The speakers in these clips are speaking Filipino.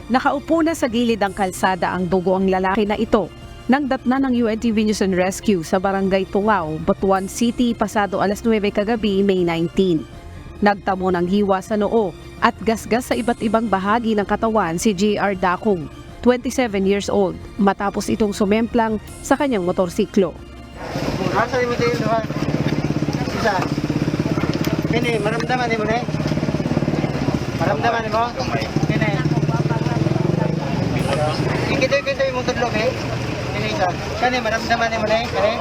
Nakaupo na sa gilid ng kalsada ang dugo ang lalaki na ito nang datna ng UNTV News and Rescue sa Barangay Tungao, Butuan City pasado alas 9 kagabi, May 19. Nagtamo ng hiwa sa noo at gasgas sa iba't ibang bahagi ng katawan si J.R. Dakong, 27 years old, matapos itong sumemplang sa kanyang motorsiklo. Asa mo din ha? Isa. Kini maramdaman mo na. Maramdaman mo? Kini. Ikito mo tudlok eh. Kini isa. Kani maramdaman mo na. Kani.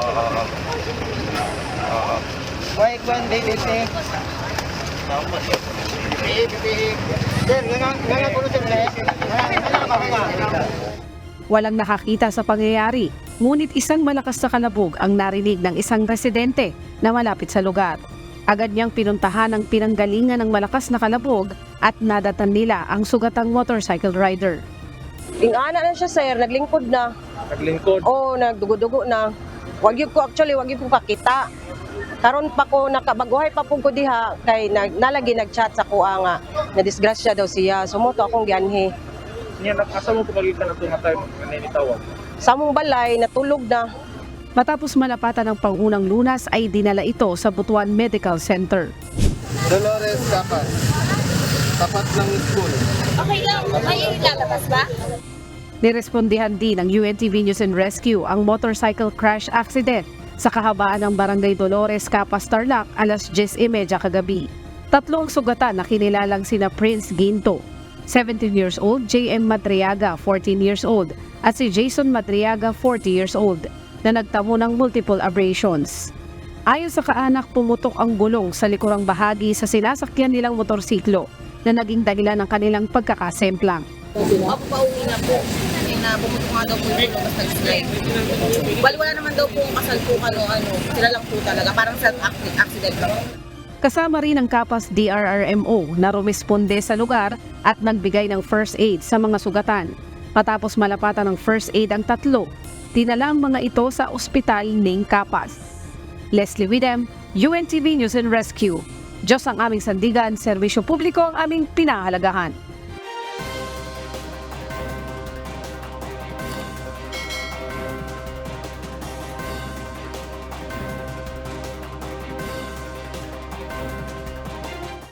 Why kwan dito eh. Sir, nga kuno sir na. Walang nakakita sa pangyayari, ngunit isang malakas na kalabog ang narinig ng isang residente na malapit sa lugar. Agad niyang pinuntahan ang pinanggalingan ng malakas na kalabog at nadatan nila ang sugatang motorcycle rider. Ingana na siya sir, naglingkod na. Naglingkod. Oo, nagdugo-dugo na. Wag yun ko pakita. Karon pa ko nakabaguhay pa pug ko diha kay nalagi nagchat sa kuha nga na disgrasya daw siya. Sumoto akong gianhi. Niya nakasamo ko pagitan ato nga tayo kanini tawag. Sa mong balay natulog na. Matapos malapatan ng pangunang lunas ay dinala ito sa Butuan Medical Center. Dolores Capas. Tapat ng school. Okay lang, may lalabas ba? Nirespondihan din ng UNTV News and Rescue ang motorcycle crash accident sa kahabaan ng Barangay Dolores, Capas, Tarlac, alas 10:30 kagabi. Tatlo ang sugatan na kinilalang sina Prince Ginto, 17 years old, J.M. Madriaga, 14 years old, at si Jason Madriaga, 40 years old, na nagtamo ng multiple abrasions. Ayon sa kaanak, pumutok ang gulong sa likurang bahagi sa sinasakyan nilang motorsiklo na naging dahilan ng kanilang pagkakasemplang. Ako pauwi na po. Kasi na bumutok nga daw po yung basta nag-slide. Wala naman daw po kasalpukan o ano. Sila lang po talaga. Parang self-accident lang. Kasama rin ang Capas DRRMO na rumisponde sa lugar at nagbigay ng first aid sa mga sugatan. Matapos malapatan ng first aid ang tatlo, dinala ang mga ito sa ospital ng Capas. Leslie Widem, UNTV News and Rescue. Diyos ang aming sandigan, serbisyo publiko ang aming pinahalagahan.